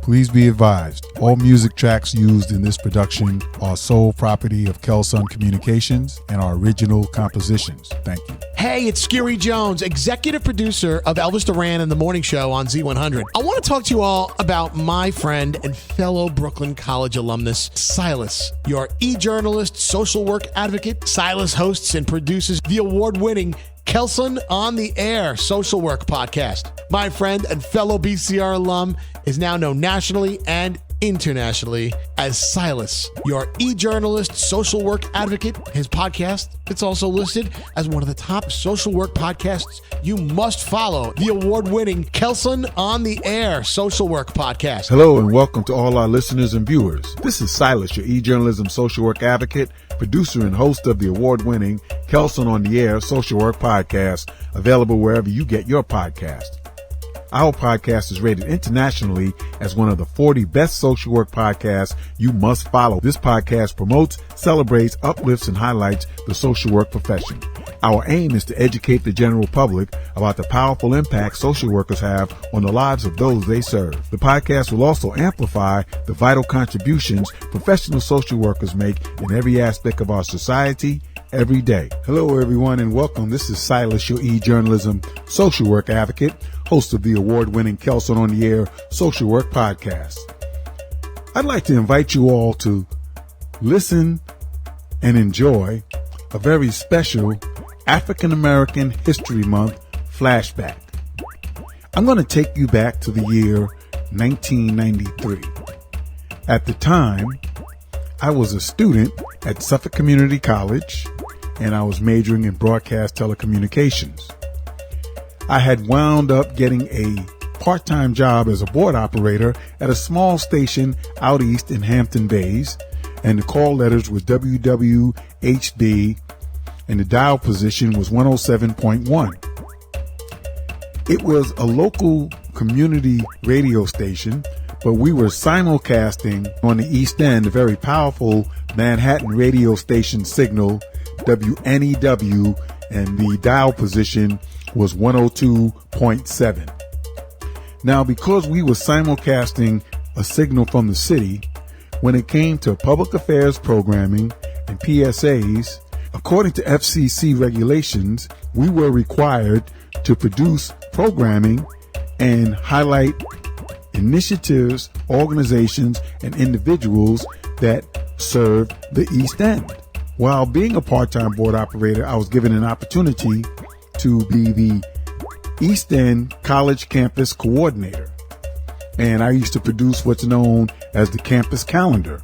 Please be advised, all music tracks used in this production are sole property of Kelsunn-on-Communications and are original compositions. Thank you. Hey, it's Scary Jones, executive producer of Elvis Duran and the Morning Show on Z100. I want to talk to you all about my friend and fellow Brooklyn College alumnus, Silas, your e-journalist, social work advocate. Silas hosts and produces the award-winning Kelsunn-on-the-Air social work podcast. My friend and fellow BCR alum is now known nationally and internationally as Silas, your e-journalist, social work advocate. His podcast, it's also listed as one of the top social work podcasts you must follow. The award-winning Kelsunn-on-the-Air social work podcast. Hello and welcome to all our listeners and viewers. This is Silas, your e-journalism social work advocate, producer and host of the award-winning Kelsunn-on-the-Air social work podcast, available wherever you get your podcast. Our podcast is rated internationally as one of the 40 best social work podcasts you must follow. This podcast promotes, celebrates, uplifts, and highlights the social work profession. Our aim is to educate the general public about the powerful impact social workers have on the lives of those they serve. The podcast will also amplify the vital contributions professional social workers make in every aspect of our society every day. Hello, everyone, and welcome. This is Silas, your e-journalism social work advocate, host of the award-winning Kelsunn-on-the-Air social work podcast. I'd like to invite you all to listen and enjoy a very special African American History Month flashback. I'm going to take you back to the year 1993. At the time, I was a student at Suffolk Community College, and I was majoring in Broadcast Tele-Communications. I had wound up getting a part-time job as a board operator at a small station out east in Hampton Bays, and the call letters were WWHB, and the dial position was 107.1. It was a local community radio station, but we were simulcasting on the East End a very powerful Manhattan radio station signal, WNEW, and the dial position was 102.7. Now, because we were simulcasting a signal from the city, when it came to public affairs programming and PSAs, according to FCC regulations, we were required to produce programming and highlight initiatives, organizations, and individuals that serve the East End. While being a part-time board operator, I was given an opportunity to be the East End College Campus Coordinator. And I used to produce what's known as the campus calendar.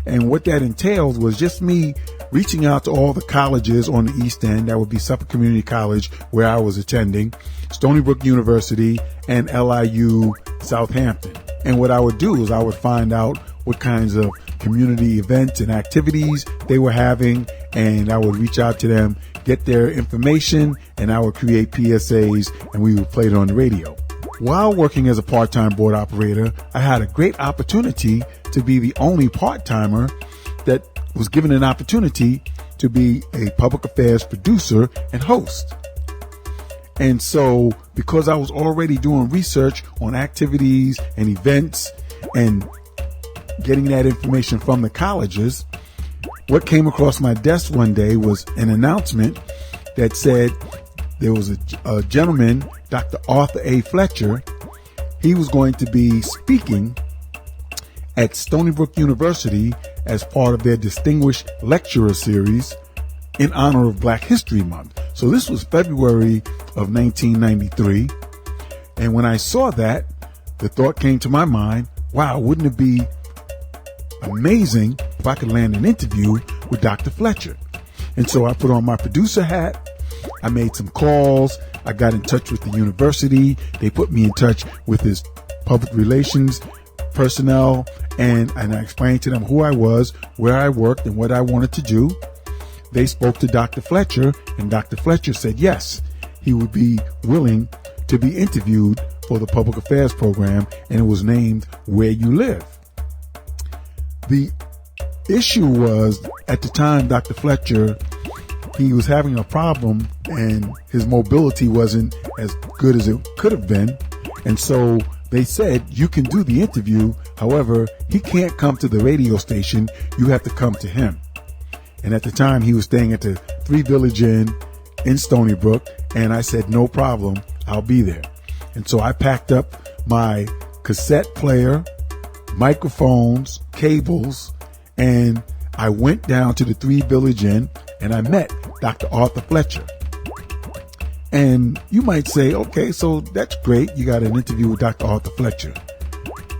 And what that entailed was just me reaching out to all the colleges on the East End. That would be Suffolk Community College, where I was attending, Stony Brook University, and LIU Southampton. And what I would do is I would find out what kinds of community events and activities they were having, and I would reach out to them, get their information, and I would create PSAs, and we would play it on the radio. While working as a part-time board operator, I had a great opportunity to be the only part-timer that was given an opportunity to be a public affairs producer and host. And so, because I was already doing research on activities and events and getting that information from the colleges, what came across my desk one day was an announcement that said there was a gentleman, Dr. Arthur A. Fletcher. He was going to be speaking at Stony Brook University as part of their Distinguished Lecturer Series in honor of Black History Month. So this was February of 1993. And when I saw that, the thought came to my mind, wow, wouldn't it be amazing if I could land an interview with Dr. Fletcher? And so I put on my producer hat. I made some calls. I got in touch with the university. They put me in touch with his public relations personnel, and I explained to them who I was, where I worked, and what I wanted to do. They spoke to Dr. Fletcher, and Dr. Fletcher said yes, he would be willing to be interviewed for the public affairs program, and it was named Where You Live. The issue was, at the time, Dr. Fletcher, he was having a problem and his mobility wasn't as good as it could have been. And so they said you can do the interview. However, he can't come to the radio station. You have to come to him. And at the time, he was staying at the 3 Village Inn in Stony Brook. And I said, no problem. I'll be there. And so I packed up my cassette player, microphones, cables, and I went down to the 3 Village Inn and I met Dr. Arthur Fletcher. And you might say, okay, so that's great. You got an interview with Dr. Arthur Fletcher.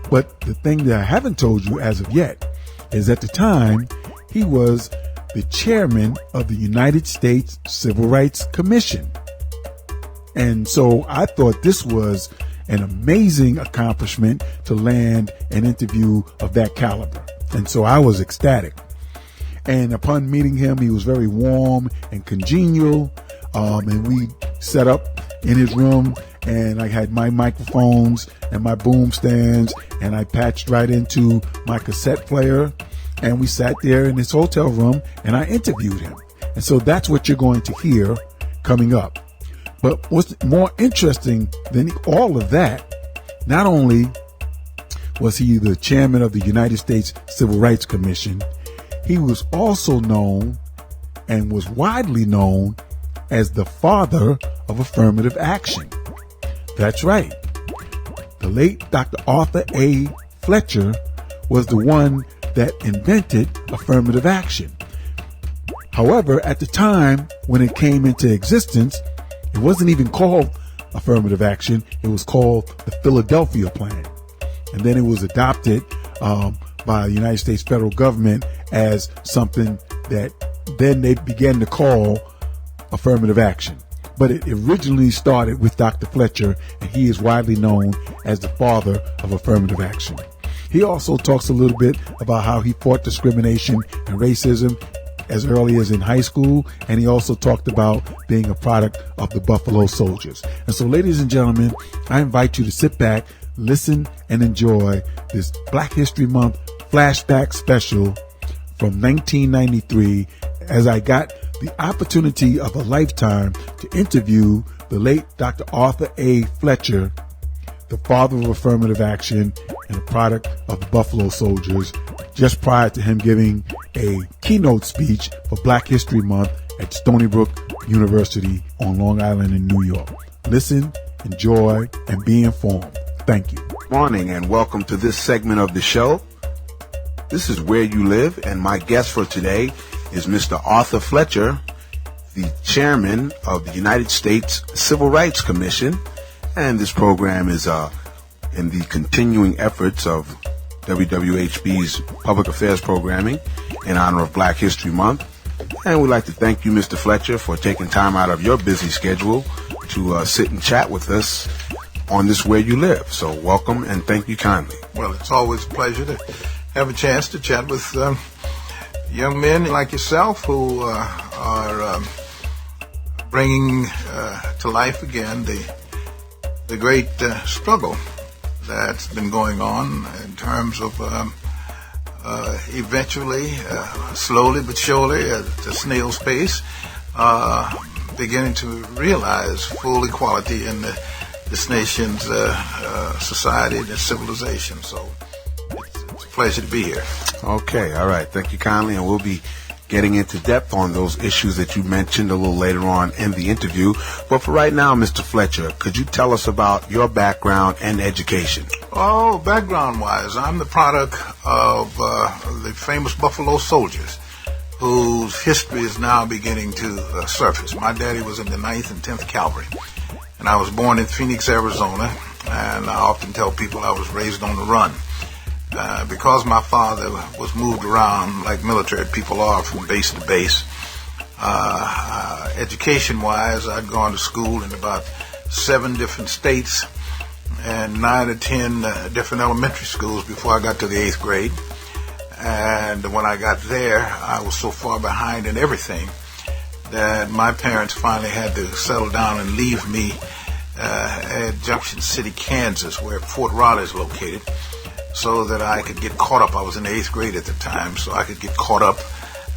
But the thing that I haven't told you as of yet is at the time, he was the chairman of the United States Civil Rights Commission. And so I thought this was an amazing accomplishment to land an interview of that caliber. And so I was ecstatic. And upon meeting him, he was very warm and congenial. And we set up in his room, and I had my microphones and my boom stands, and I patched right into my cassette player, and we sat there in his hotel room, and I interviewed him. And so that's what you're going to hear coming up. But what's more interesting than all of that, not only was he the chairman of the United States Civil Rights Commission, he was also known and was widely known as the father of affirmative action. That's right. The late Dr. Arthur A. Fletcher was the one that invented affirmative action. However, at the time when it came into existence, it wasn't even called affirmative action. It was called the Philadelphia Plan. And then it was adopted by the United States federal government as something that then they began to call affirmative action. But it originally started with Dr. Fletcher, and he is widely known as the father of affirmative action. He also talks a little bit about how he fought discrimination and racism as early as in high school, and he also talked about being a product of the Buffalo Soldiers. And so, ladies and gentlemen, I invite you to sit back, listen, and enjoy this Black History Month flashback special from 1993 as I got the opportunity of a lifetime to interview the late Dr. Arthur A. Fletcher, the father of affirmative action and a product of the Buffalo Soldiers, just prior to him giving a keynote speech for Black History Month at Stony Brook University on Long Island in New York. Listen, enjoy, and be informed. Thank you. Morning and welcome to this segment of the show. This is Where You Live, and my guest for today is Mr. Arthur Fletcher, the chairman of the United States Civil Rights Commission. And this program is in the continuing efforts of WWHB's public affairs programming in honor of Black History Month. And we'd like to thank you, Mr. Fletcher, for taking time out of your busy schedule to sit and chat with us on this Where You Live. So welcome and thank you kindly. Well, it's always a pleasure to have a chance to chat with young men like yourself who are bringing to life again the great struggle that's been going on in terms of eventually, slowly but surely, at the snail's pace, beginning to realize full equality in this nation's society and its civilization. So it's a pleasure to be here. Okay, all right. Thank you kindly, and we'll be getting into depth on those issues that you mentioned a little later on in the interview. But for right now, Mr. Fletcher, could you tell us about your background and education? Oh, background-wise, I'm the product of the famous Buffalo Soldiers, whose history is now beginning to surface. My daddy was in the 9th and 10th Cavalry, and I was born in Phoenix, Arizona, and I often tell people I was raised on the run. Because my father was moved around like military people are from base to base, education-wise, I'd gone to school in about 7 different states and 9 or 10 different elementary schools before I got to the 8th grade. And when I got there, I was so far behind in everything that my parents finally had to settle down and leave me at Junction City, Kansas, where Fort Riley is located, so that I could get caught up. I was in the 8th grade at the time, so I could get caught up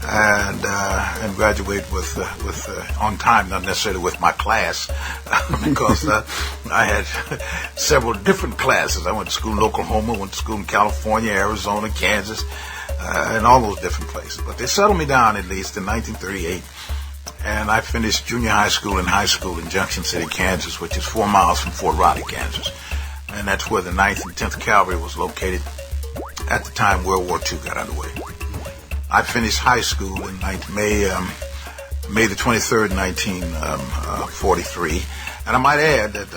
and graduate with on time, not necessarily with my class, because I had several different classes. I went to school in Oklahoma, went to school in California, Arizona, Kansas, and all those different places. But they settled me down at least in 1938, and I finished junior high school and high school in Junction City, Kansas, which is 4 miles from Fort Riley, Kansas. And that's where the 9th and 10th Cavalry was located at the time World War II got underway. I finished high school in May the 23rd, 1943. And I might add that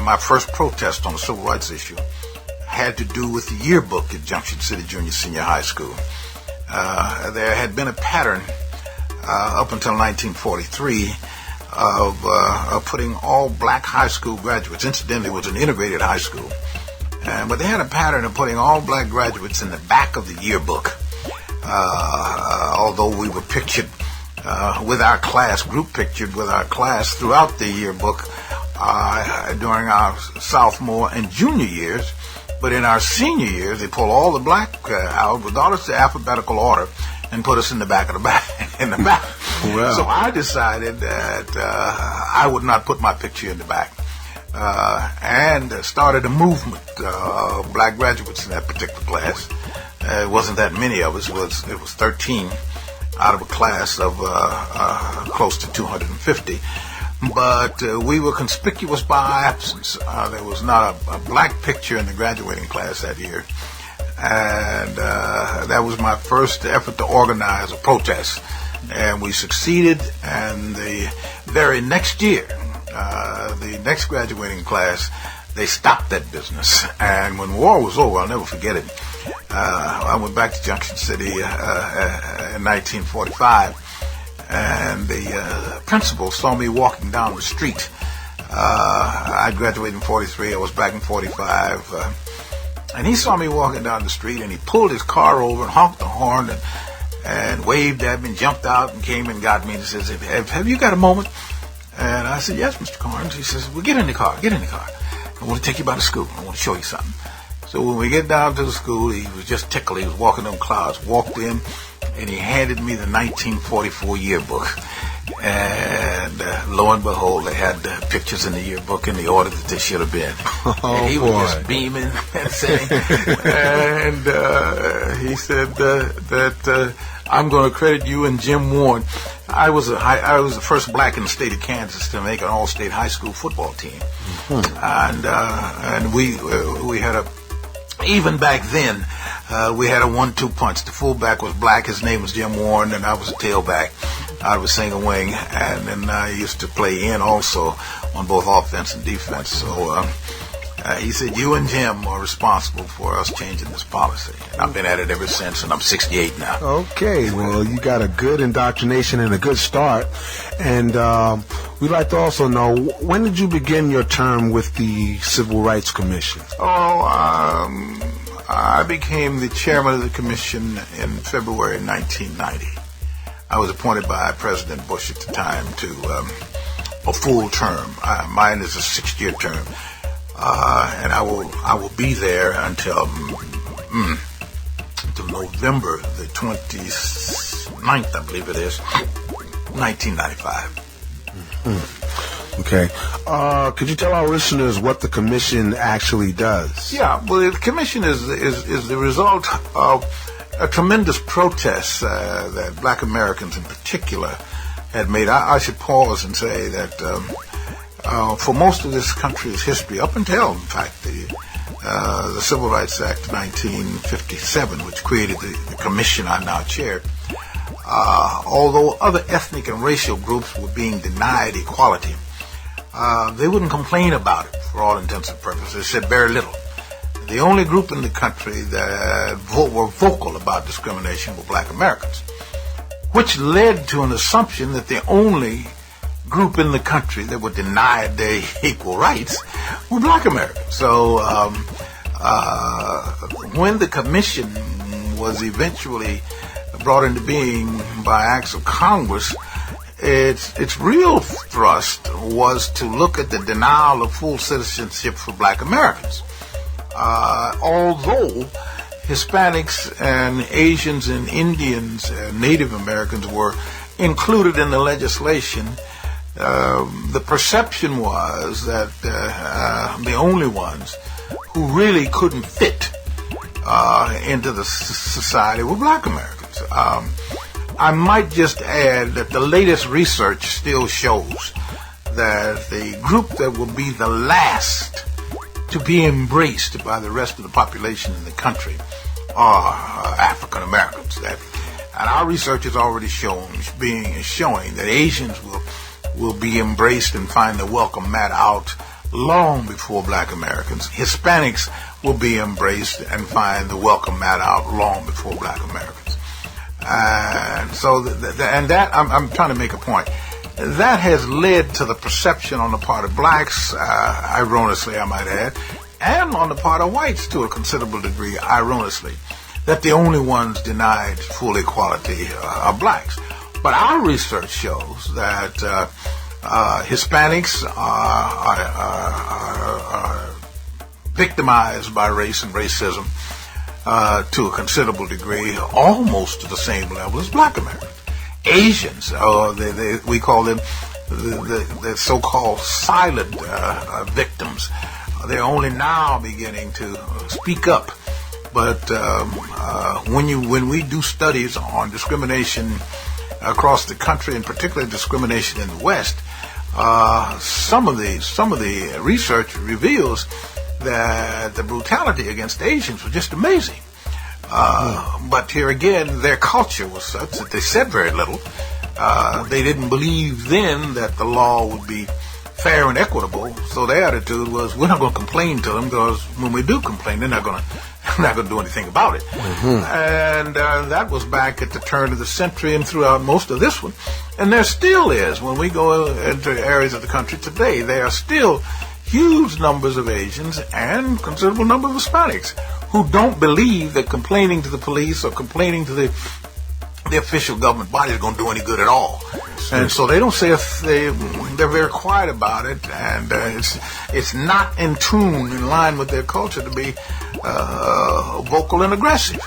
my first protest on the civil rights issue had to do with the yearbook at Junction City Junior Senior High School. There had been a pattern up until 1943 of putting all black high school graduates. Incidentally, it was an integrated high school. But they had a pattern of putting all black graduates in the back of the yearbook. Although we were pictured with our class, group pictured with our class throughout the yearbook during our sophomore and junior years. But in our senior years, they pulled all the black out, regardless of alphabetical order, and put us in the back of the back. Wow. So I decided that I would not put my picture in the back, and started a movement of black graduates in that particular class. It wasn't that many of us. It was 13 out of a class of close to 250. But we were conspicuous by absence. There was not a black picture in the graduating class that year. And that was my first effort to organize a protest. And we succeeded. And the very next year, the next graduating class, they stopped that business. And when war was over, I'll never forget it, I went back to Junction City in 1945, and the principal saw me walking down the street. I graduated in 43. I was back in 45. And he saw me walking down the street, and he pulled his car over and honked the horn and waved at me and jumped out and came and got me and says, have you got a moment? And I said, yes, Mr. Carnes. He says, well, get in the car. I want to take you by the school. I want to show you something. So when we get down to the school, he was just tickled. He was walking them clouds, walked in, and he handed me the 1944 yearbook. And lo and behold, they had pictures in the yearbook in the order that they should have been. And he was just beaming and saying, and he said that I'm going to credit you and Jim Warren. I was the first black in the state of Kansas to make an all-state high school football team. And we had even back then, we had a 1-2 punch. The fullback was black. His name was Jim Warren, and I was a tailback out of a single wing. And then I used to play in also on both offense and defense. So he said, you and Jim are responsible for us changing this policy. And I've been at it ever since, and I'm 68 now. Okay, well, you got a good indoctrination and a good start. And we'd like to also know, when did you begin your term with the Civil Rights Commission? I became the chairman of the commission in February 1990. I was appointed by President Bush at the time to a full term. Mine is a 6-year term. And I will be there until November the 29th, I believe it is, 1995. Okay. Could you tell our listeners what the commission actually does? Yeah, well, the commission is the result of a tremendous protest that black Americans in particular had made. I should pause and say that for most of this country's history, up until, in fact, the Civil Rights Act of 1957, which created the commission I now chair, although other ethnic and racial groups were being denied equality, they wouldn't complain about it for all intents and purposes. They said very little. The only group in the country that were vocal about discrimination were black Americans, which led to an assumption that the only group in the country that were denied their equal rights were black Americans. So when the commission was eventually brought into being by acts of Congress, its real thrust was to look at the denial of full citizenship for black Americans. Although Hispanics and Asians and Indians and Native Americans were included in the legislation, the perception was that the only ones who really couldn't fit into the society were black Americans. I might just add that the latest research still shows that the group that will be the last to be embraced by the rest of the population in the country are African Americans. And our research has already showing that Asians will be embraced and find the welcome mat out long before black Americans. Hispanics will be embraced and find the welcome mat out long before black Americans. And so, I'm trying to make a point. That has led to the perception on the part of blacks, ironically I might add, and on the part of whites to a considerable degree, ironically, that the only ones denied full equality are blacks. But our research shows that Hispanics are victimized by race and racism to a considerable degree, almost to the same level as black Americans. Asians, we call them the so-called silent victims. They're only now beginning to speak up. But when we do studies on discrimination across the country, and particularly discrimination in the West, some of the research reveals that the brutality against Asians was just amazing. But here again, their culture was such that they said very little. They didn't believe then that the law would be fair and equitable. So their attitude was, we're not going to complain to them, because when we do complain, they're not going to do anything about it. Mm-hmm. And that was back at the turn of the century and throughout most of this one. And there still is. When we go into areas of the country today, there are still huge numbers of Asians and considerable number of Hispanics who don't believe that complaining to the police or complaining to the official government body is going to do any good at all. And so they don't say they're very quiet about it, and it's not in tune, in line with their culture to be vocal and aggressive.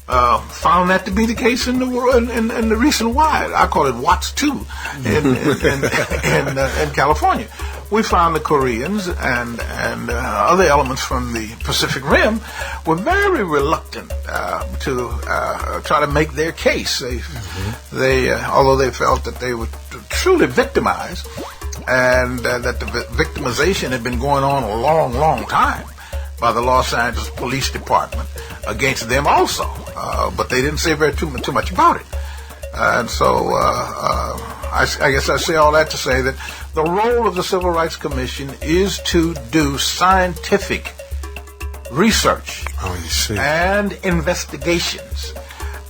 Found that to be the case in the world in the recent wide. I call it Watts 2 in California. We found the Koreans and other elements from the Pacific Rim were very reluctant to try to make their case. Although they felt that they were truly victimized, and that the victimization had been going on a long, long time by the Los Angeles Police Department against them also, but they didn't say too much about it. And so I guess I say all that to say that the role of the Civil Rights Commission is to do scientific research and investigations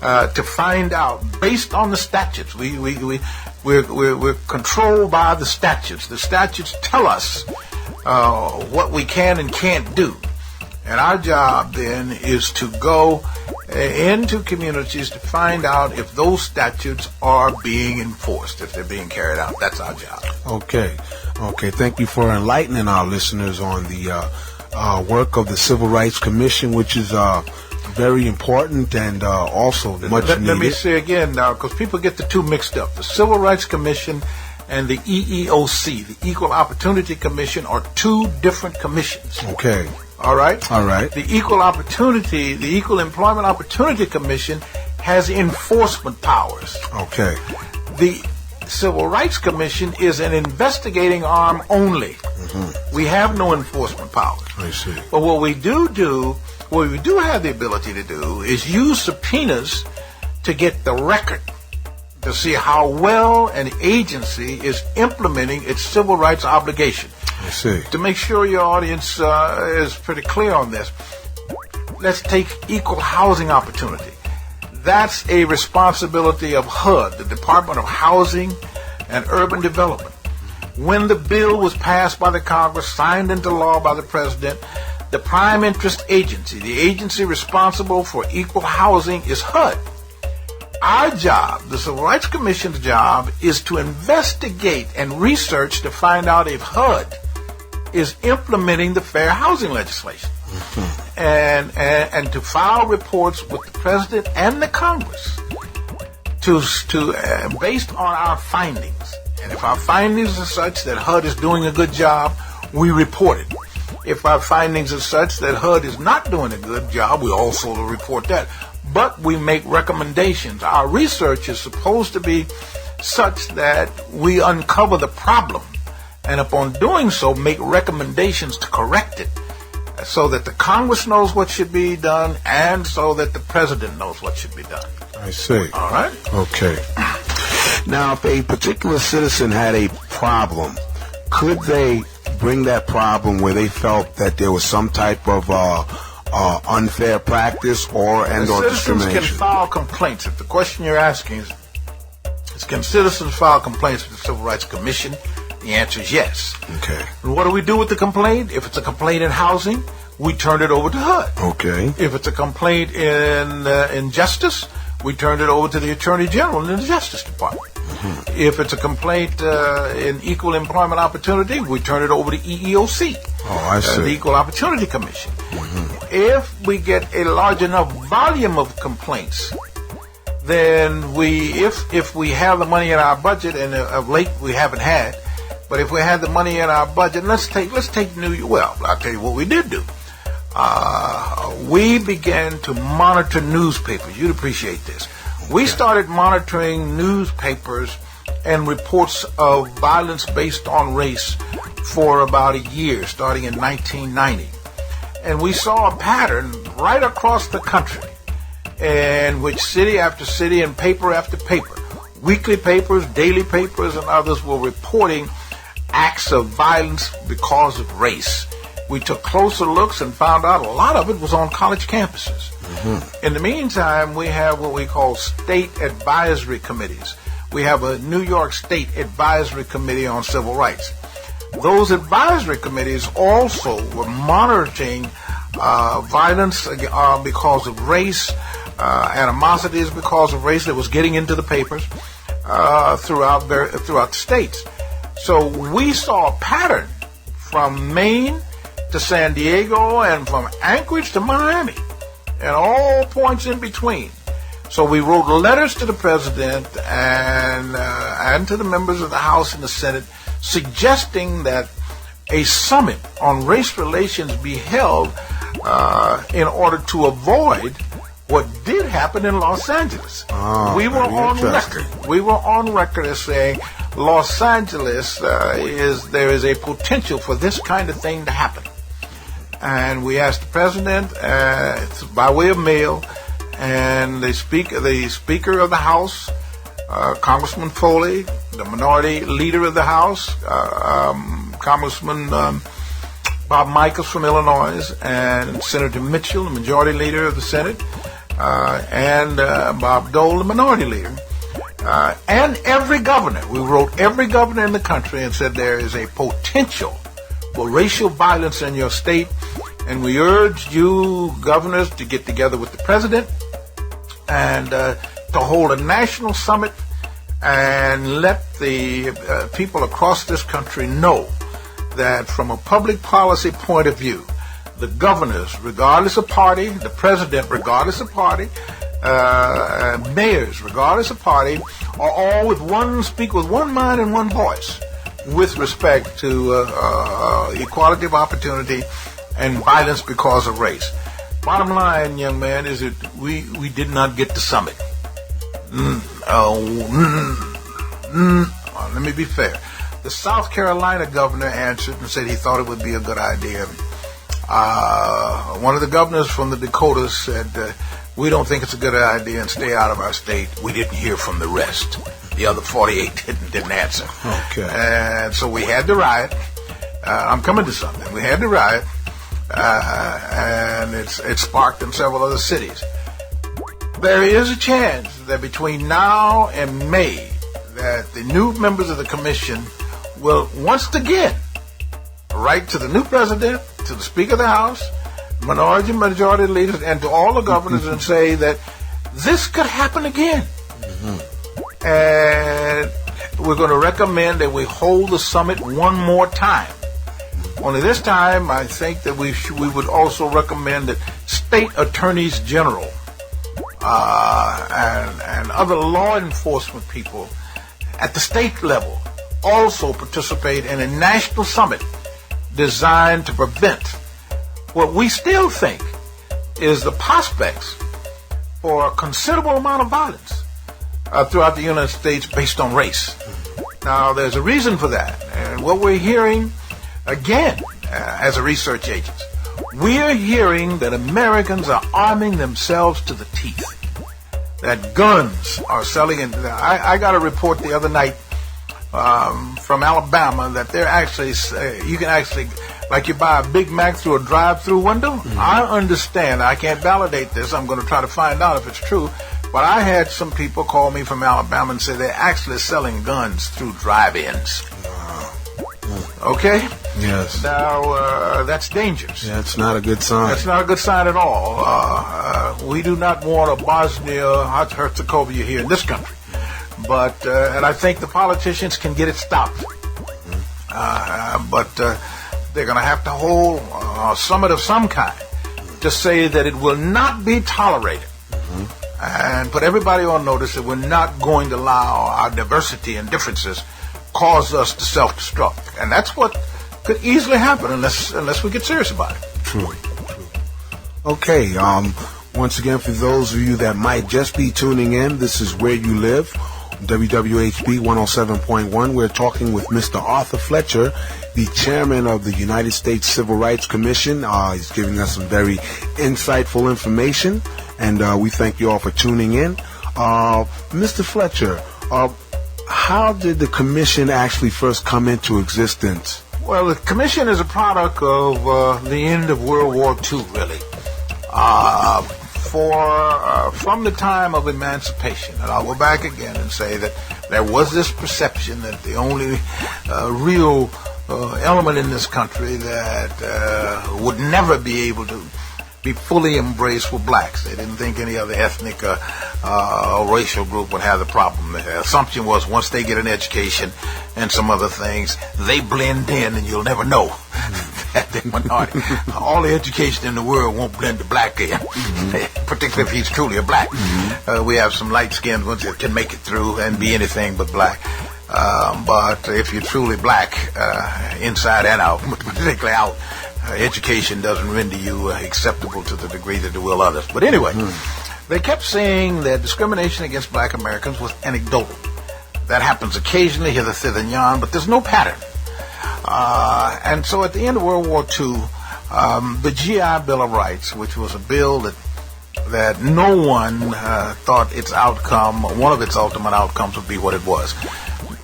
to find out, based on the statutes. We're controlled by the statutes. The statutes tell us what we can and can't do. And our job then is to go into communities to find out if those statutes are being enforced, if they're being carried out. That's our job. Okay. Thank you for enlightening our listeners on the work of the Civil Rights Commission, which is very important and also much needed. Let me say again now, because people get the two mixed up. The Civil Rights Commission and the EEOC, the Equal Opportunity Commission, are two different commissions. Okay. All right? All right. The Equal Employment Opportunity Commission has enforcement powers. Okay. The Civil Rights Commission is an investigating arm only. Mm-hmm. We have no enforcement powers. I see. But what we do have the ability to do is use subpoenas to get the record, to see how well an agency is implementing its civil rights obligation. I see. To make sure your audience is pretty clear on this, let's take equal housing opportunity. That's a responsibility of HUD, the Department of Housing and Urban Development. When the bill was passed by the Congress, signed into law by the President, the prime interest agency, the agency responsible for equal housing, is HUD. Our job, the Civil Rights Commission's job, is to investigate and research to find out if HUD is implementing the fair housing legislation. and to file reports with the president and the Congress to based on our findings. And if our findings are such that HUD is doing a good job, we report it. If our findings are such that HUD is not doing a good job, we also report that. But we make recommendations. Our research is supposed to be such that we uncover the problem, and upon doing so, make recommendations to correct it, so that the Congress knows what should be done, and so that the president knows what should be done. I see. All right? Okay. Now, if a particular citizen had a problem, could they bring that problem where they felt that there was some type of unfair practice or discrimination? Citizens can file complaints. If the question you're asking is can citizens file complaints with the Civil Rights Commission, the answer is yes. Okay. And what do we do with the complaint? If it's a complaint in housing, we turn it over to HUD. Okay. If it's a complaint in justice, we turn it over to the Attorney General in the Justice Department. Mm-hmm. If it's a complaint in equal employment opportunity, we turn it over to EEOC. Oh, I see. The Equal Opportunity Commission. Mm-hmm. If we get a large enough volume of complaints, then if we have the money in our budget, and of late we haven't had, but if we had the money in our budget, let's take New York. Well, I'll tell you what we did do. We began to monitor newspapers. You'd appreciate this. We started monitoring newspapers and reports of violence based on race for about a year, starting in 1990. And we saw a pattern right across the country in which city after city and paper after paper, weekly papers, daily papers, and others were reporting acts of violence because of race. We took closer looks and found out a lot of it was on college campuses. Mm-hmm. In the meantime, we have what we call state advisory committees. We have a New York State Advisory Committee on Civil Rights. Those advisory committees also were monitoring violence because of race, animosities because of race that was getting into the papers throughout the states. So we saw a pattern from Maine to San Diego and from Anchorage to Miami and all points in between. So we wrote letters to the president and to the members of the House and the Senate suggesting that a summit on race relations be held in order to avoid what did happen in Los Angeles. We were on record. We were on record as saying Los Angeles there is a potential for this kind of thing to happen. And we asked the president by way of mail, and the Speaker of the House, Congressman Foley, the Minority Leader of the House, Congressman Bob Michaels from Illinois, and Senator Mitchell, the Majority Leader of the Senate, and Bob Dole, the Minority Leader, and every governor. We wrote every governor in the country and said there is a potential for racial violence in your state, and we urge you governors to get together with the president and to hold a national summit and let the people across this country know that from a public policy point of view, the governors, regardless of party, the president, regardless of party, mayors, regardless of party, are all speak with one mind and one voice with respect to equality of opportunity and violence because of race. Bottom line, young man, is that we did not get the summit. Let me be fair. The South Carolina governor answered and said he thought it would be a good idea. One of the governors from the Dakotas said, we don't think it's a good idea and stay out of our state. We didn't hear from the rest. The other 48 didn't answer. Okay. And so we had to riot. I'm coming to something. We had to riot. And it sparked in several other cities. There is a chance that between now and May that the new members of the commission will once again write to the new president, to the Speaker of the House, minority and majority leaders, and to all the governors and say that this could happen again. Mm-hmm. And we're going to recommend that we hold the summit one more time. Only this time, I think that we would also recommend that state attorneys general and other law enforcement people at the state level also participate in a national summit designed to prevent what we still think is the prospects for a considerable amount of violence throughout the United States based on race. Now, there's a reason for that. And what we're hearing, again, as a research agent, we're hearing that Americans are arming themselves to the teeth, that guns are selling. And I got a report the other night from Alabama that they're actually, you can actually, like you buy a Big Mac through a drive-through window. Mm-hmm. I understand. I can't validate this. I'm going to try to find out if it's true. But I had some people call me from Alabama and say they're actually selling guns through drive-ins. Okay? Yes. Now, that's dangerous. That's not a good sign. That's not a good sign at all. We do not want a Bosnia-Herzegovina here in this country. But, and I think the politicians can get it stopped. But they're going to have to hold a summit of some kind to say that it will not be tolerated. And put everybody on notice that we're not going to allow our diversity and differences cause us to self-destruct. And that's what could easily happen unless we get serious about it. True. Okay, once again, for those of you that might just be tuning in, this is Where You Live, WWHB 107.1. We're talking with Mr. Arthur Fletcher, the chairman of the United States Civil Rights Commission. He's giving us some very insightful information, and we thank you all for tuning in. Mr. Fletcher, how did the commission actually first come into existence? Well, the commission is a product of the end of World War II, really. From the time of emancipation, and I'll go back again and say that there was this perception that the only real element in this country that would never be able to be fully embraced were blacks. They didn't think any other ethnic or racial group would have the problem. The assumption was once they get an education and some other things, they blend in and you'll never know that they're minority. All the education in the world won't blend the black in, particularly if he's truly a black. We have some light-skinned ones that can make it through and be anything but black. But if you're truly black, inside and out, particularly out, education doesn't render you acceptable to the degree that it will others. But anyway, they kept saying that discrimination against black Americans was anecdotal. That happens occasionally, hither, thither, and yon, but there's no pattern. And so at the end of World War II, the GI Bill of Rights, which was a bill that no one thought its outcome, one of its ultimate outcomes would be what it was.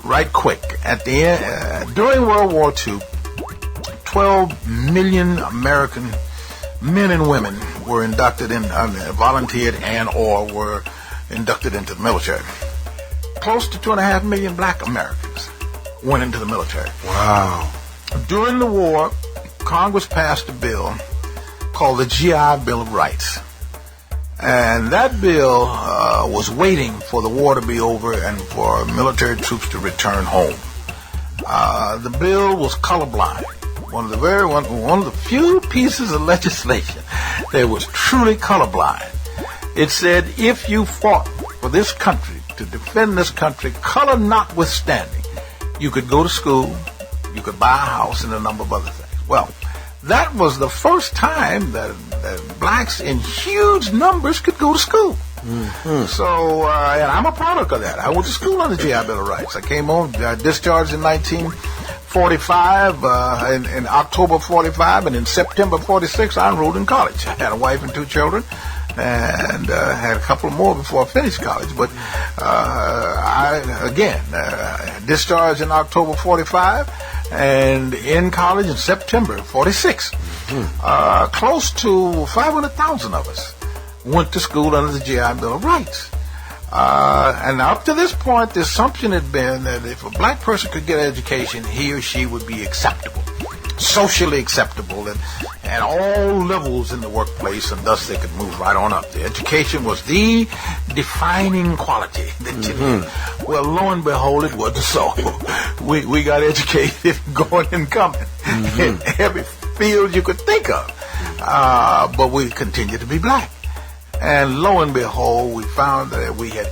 Right quick, at the end, during World War II, 12 million American men and women were inducted in, volunteered and or were inducted into the military. Close to 2.5 million black Americans went into the military. Wow. During the war, Congress passed a bill called the GI Bill of Rights. And that bill was waiting for the war to be over and for military troops to return home. The bill was colorblind. One of the few pieces of legislation that was truly colorblind. It said if you fought for this country, to defend this country, color notwithstanding, you could go to school, you could buy a house, and a number of other things. Well, that was the first time that blacks in huge numbers could go to school. So, and I'm a product of that. I went to school on the GI Bill of Rights. I came home, discharged in 1945, in October 45, and in September 46, I enrolled in college. I had a wife and 2 children, and had a couple more before I finished college. But I, again, discharged in October 45, and in college in September 46. Close to 500,000 of us went to school under the GI Bill of Rights. And up to this point, the assumption had been that if a black person could get an education, he or she would be acceptable, socially acceptable, and at all levels in the workplace, and thus they could move right on up. The education was the defining quality that you need. Well, lo and behold, it wasn't so. We got educated going and coming. in every field you could think of. But we continued to be black. And lo and behold, we found that we had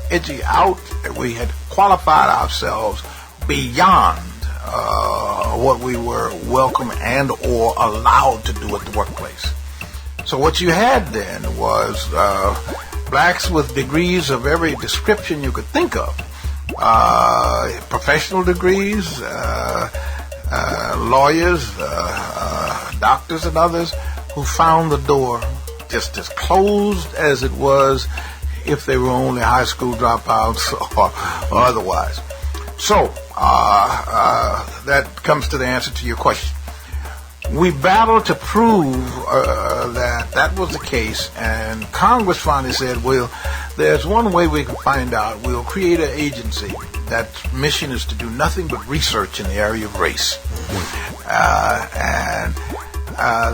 we had qualified ourselves beyond what we were welcome and or allowed to do at the workplace. So what you had then was blacks with degrees of every description you could think of, professional degrees, lawyers, doctors and others, who found the door just as closed as it was if they were only high school dropouts or otherwise. So that comes to the answer to your question. We battled to prove that was the case, and Congress finally said, well, there's one way we can find out. We'll create an agency that mission is to do nothing but research in the area of race. And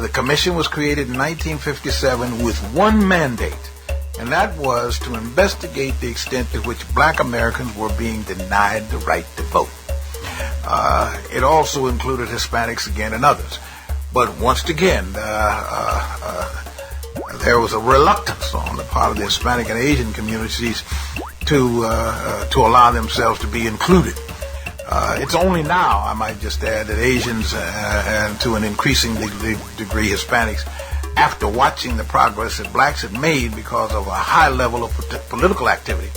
the commission was created in 1957 with one mandate, and that was to investigate the extent to which black Americans were being denied the right to vote. It also included Hispanics again and others. But once again, there was a reluctance on the part of the Hispanic and Asian communities to allow themselves to be included. It's only now, I might just add, that Asians and to an increasing degree Hispanics, after watching the progress that blacks had made because of a high level of political activity,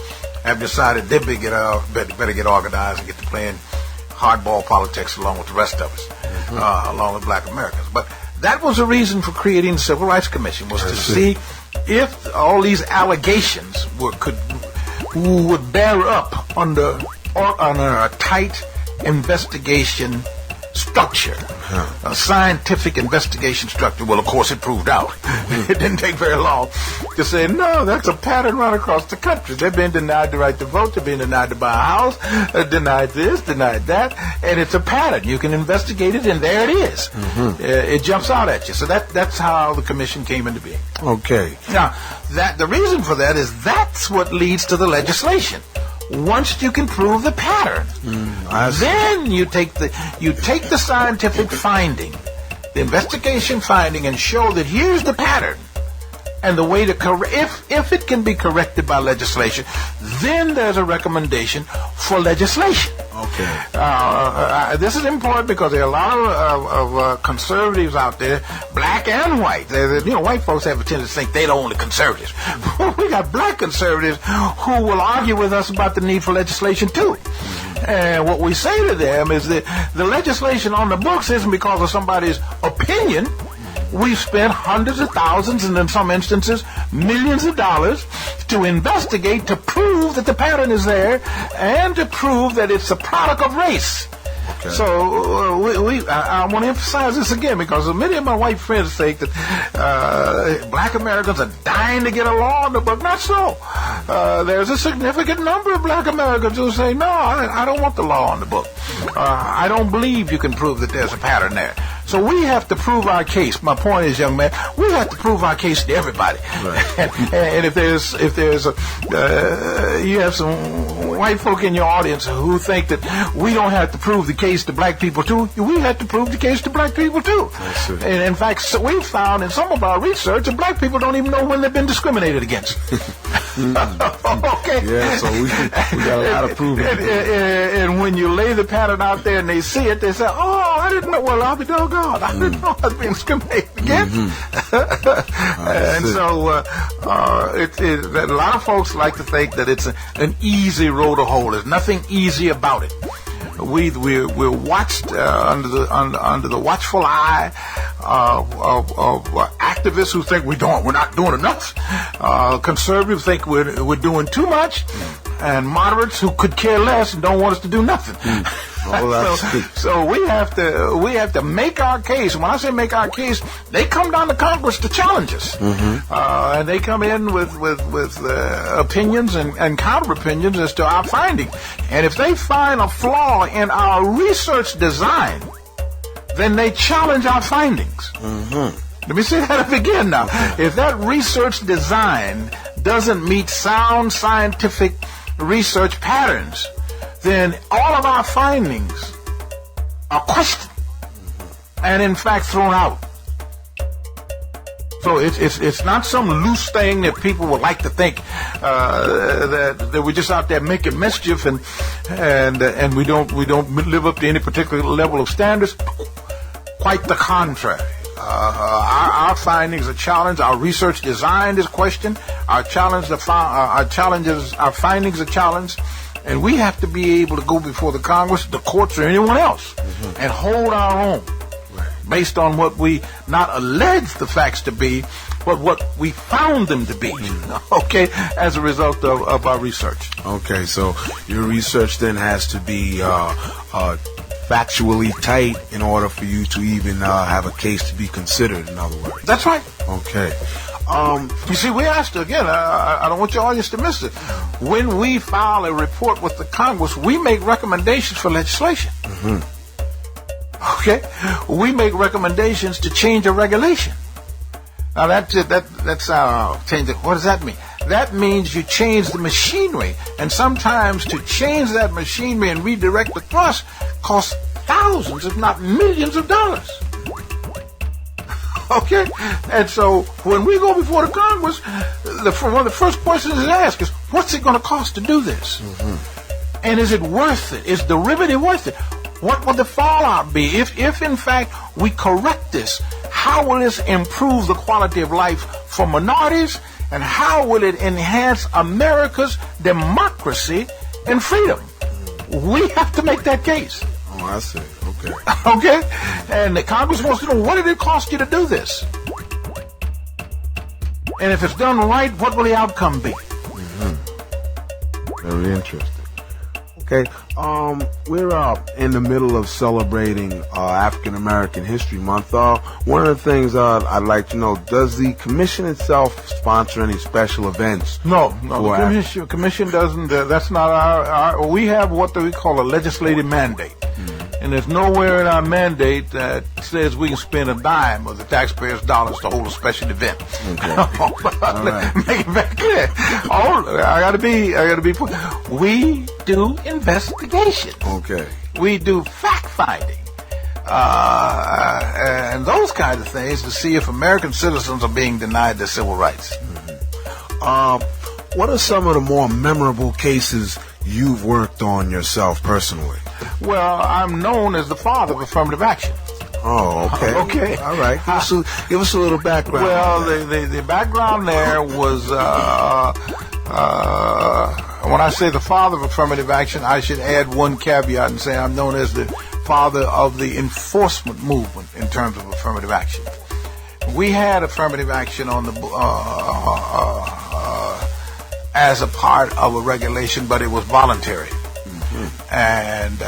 have decided they better get organized and get to playing hardball politics along with the rest of us, along with black Americans. But that was the reason for creating the Civil Rights Commission, was to see if all these allegations would bear up under a tight investigation structure, a scientific investigation structure. Well, of course, it proved out. It didn't take very long to say, no, that's a pattern right across the country. They've been denied the right to vote. They've been denied to buy a house, denied this, denied that, and it's a pattern. You can investigate it, and there it is. It jumps out at you. So that's how the commission came into being. Okay. Now, the reason for that is that's what leads to the legislation. Once you can prove the pattern, then you take the scientific finding, the investigation finding, and show that here's the pattern, and the way to if it can be corrected by legislation, then there's a recommendation for legislation. Okay. This is important because there are a lot of conservatives out there, black and white. White folks have a tendency to think they're the only conservatives. We got black conservatives who will argue with us about the need for legislation too. And what we say to them is that the legislation on the books isn't because of somebody's opinion. We've spent hundreds of thousands, and in some instances, millions of dollars to investigate, to prove that the pattern is there, and to prove that it's a product of race. Okay. So I want to emphasize this again, because many of my white friends think that black Americans are dying to get a law in the book. Not so. There's a significant number of black Americans who say, no, I don't want the law in the book. I don't believe you can prove that there's a pattern there. So we have to prove our case. My point is, young man, we have to prove our case to everybody. Right. And if there's you have some white folk in your audience who think that we don't have to prove the case to black people too, we have to prove the case to black people too. And in fact, so we've found in some of our research that black people don't even know when they've been discriminated against. Okay. Yeah, so we got a lot of proving. And when you lay the pattern out there and they see it, they say, oh, I didn't know. Well, I'll be doggone. I didn't know I was being discriminated against. And so a lot of folks like to think that it's an easy road to hoe. There's nothing easy about it. We're watched under the watchful eye of activists who think we're not doing enough. Conservatives think we're doing too much, and moderates who could care less and don't want us to do nothing. So we have to make our case. When I say make our case, they come down to Congress to challenge us, and they come in with opinions and counter opinions as to our finding. And if they find a flaw in our research design, then they challenge our findings. Let me say that again now. If that research design doesn't meet sound scientific research patterns, then all of our findings are questioned. and in fact thrown out. So it's not some loose thing that people would like to think that we're just out there making mischief and we don't live up to any particular level of standards. Quite the contrary. Our findings are challenged. Our research design is questioned. Our findings are challenged, and we have to be able to go before the Congress, the courts, or anyone else, and hold our own, based on what we not allege the facts to be, but what we found them to be. Okay, as a result of our research. Okay, so your research then has to be factually tight in order for you to even have a case to be considered, in other words. That's right. Okay. You see, we asked, again, I don't want your audience to miss it. When we file a report with the Congress, we make recommendations for legislation. Okay? We make recommendations to change a regulation. Now, that's change it. What does that mean? That means you change the machinery, and sometimes to change that machinery and redirect the thrust costs thousands, if not millions of dollars. Okay? And so when we go before the Congress, one of the first questions is asked is, what's it going to cost to do this? And is it worth it? Is the remedy worth it? What will the fallout be? If in fact we correct this, how will this improve the quality of life for minorities? And how will it enhance America's democracy and freedom? We have to make that case. Oh, I see. Okay. Okay? And the Congress wants to know, what did it cost you to do this? And if it's done right, what will the outcome be? Very interesting. Okay, we're in the middle of celebrating African American History Month. One of the things I'd like to know, does the commission itself sponsor any special events? No, the commission doesn't. That's not our. We have what we call a legislative mandate. And there's nowhere in our mandate that says we can spend a dime of the taxpayers' dollars to hold a special event. Okay. Right. Make it very clear. I gotta be. We do investigation. Okay. We do fact finding, and those kinds of things to see if American citizens are being denied their civil rights. What are some of the more memorable cases you've worked on yourself personally? Well, I'm known as the father of affirmative action. Oh, okay. Okay. All right. Give us a little background. Well, the background there was, when I say the father of affirmative action, I should add one caveat and say I'm known as the father of the enforcement movement in terms of affirmative action. We had affirmative action on the as a part of a regulation, but it was voluntary. And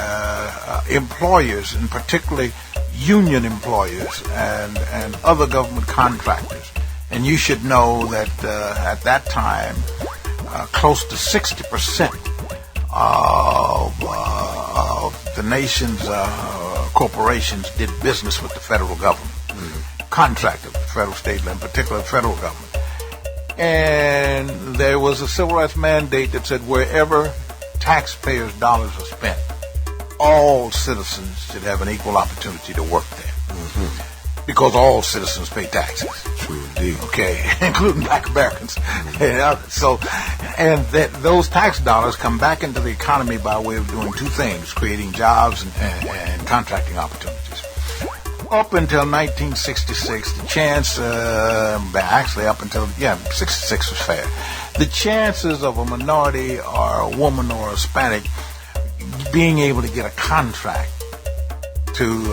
employers, and particularly union employers and other government contractors. And you should know that at that time, close to 60% of the nation's corporations did business with the federal government, contracted with the federal, state, and in particular the federal government. And there was a civil rights mandate that said wherever taxpayers' dollars are spent, all citizens should have an equal opportunity to work there. Because all citizens pay taxes. True indeed. Okay, including black Americans. And others. So, and those tax dollars come back into the economy by way of doing two things, creating jobs and contracting opportunities. Up until 1966, the chance, actually up until, 66 was fair. The chances of a minority or a woman or a Hispanic being able to get a contract to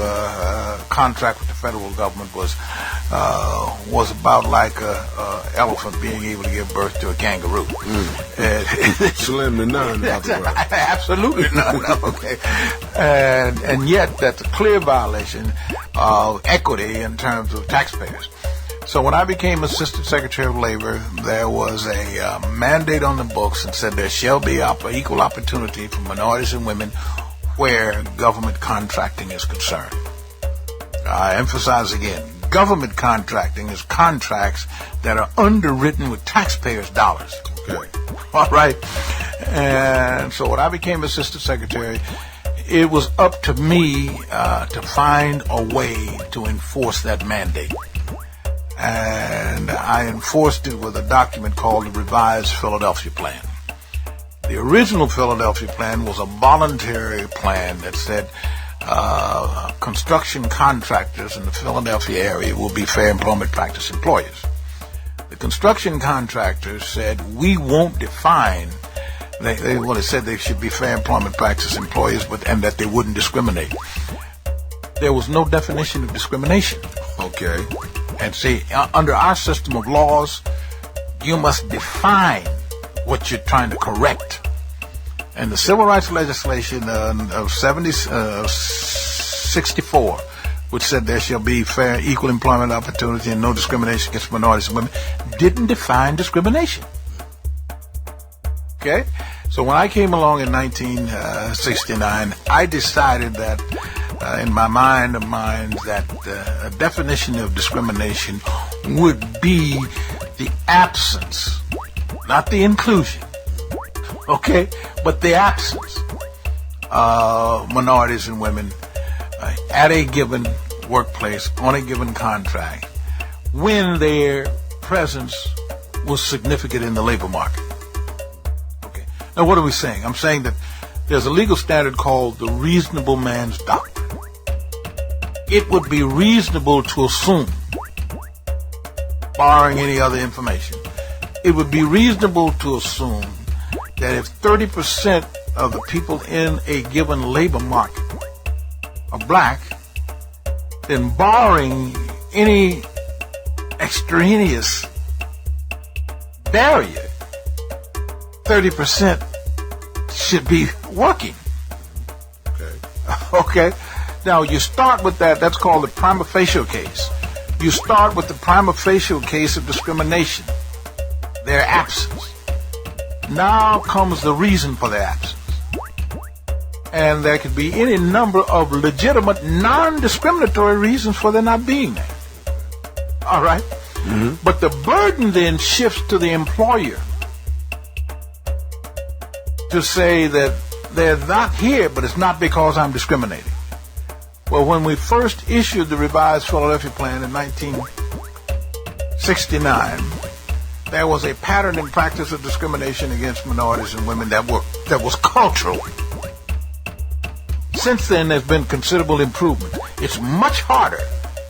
contract with the federal government was about like a elephant being able to give birth to a kangaroo. Slim to none. Absolutely none. Okay, and yet that's a clear violation of equity in terms of taxpayers. So when I became Assistant Secretary of Labor, there was a mandate on the books that said there shall be equal opportunity for minorities and women where government contracting is concerned. I emphasize again, government contracting is contracts that are underwritten with taxpayers' dollars. Okay. All right. And so when I became Assistant Secretary, it was up to me to find a way to enforce that mandate. And I enforced it with a document called the Revised Philadelphia Plan. The original Philadelphia Plan was a voluntary plan that said construction contractors in the Philadelphia area will be fair employment practice employers. The construction contractors said, we won't define, they said they should be fair employment practice employers, and that they wouldn't discriminate. There was no definition of discrimination. Okay. And see, under our system of laws, you must define what you're trying to correct. And the civil rights legislation of 64, which said there shall be fair, equal employment opportunity and no discrimination against minorities and women, didn't define discrimination. Okay? So when I came along in 1969, I decided that in my mind of minds that a definition of discrimination would be the absence, not the inclusion, okay, but the absence of minorities and women at a given workplace on a given contract when their presence was significant in the labor market. Okay. Now what are we saying? I'm saying that there's a legal standard called the reasonable man's doctrine. It would be reasonable to assume, barring any other information, it would be reasonable to assume that if 30% of the people in a given labor market are black, then barring any extraneous barrier, 30% should be working. Okay. Now, you start with that. That's called the prima facie case. You start with the prima facie case of discrimination, their absence. Now comes the reason for their absence. And there could be any number of legitimate, non-discriminatory reasons for their not being there. All right? Mm-hmm. But the burden then shifts to the employer to say that they're not here, but it's not because I'm discriminating. Well, when we first issued the Revised Philadelphia Plan in 1969, there was a pattern and practice of discrimination against minorities and women that was cultural. Since then, there's been considerable improvement. It's much harder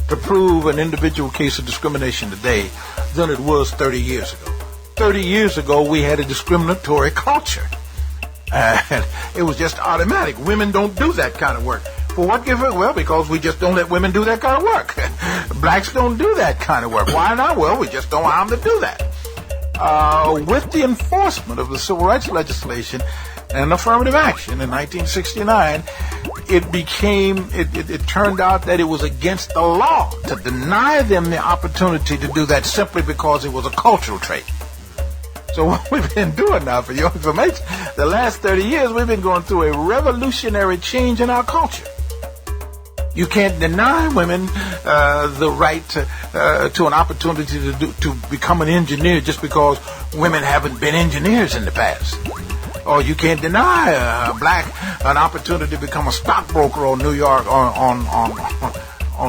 to prove an individual case of discrimination today than it was 30 years ago. 30 years ago, we had a discriminatory culture. And it was just automatic. Women don't do that kind of work. For what given? Well, because we just don't let women do that kind of work. Blacks don't do that kind of work. Why not? Well, we just don't allow them to do that. With the enforcement of the civil rights legislation and affirmative action in 1969, it turned out that it was against the law to deny them the opportunity to do that simply because it was a cultural trait. So what we've been doing now, for your information, the last 30 years, we've been going through a revolutionary change in our culture. You can't deny women the right to an opportunity to become an engineer just because women haven't been engineers in the past. Or you can't deny a black an opportunity to become a stockbroker on New York on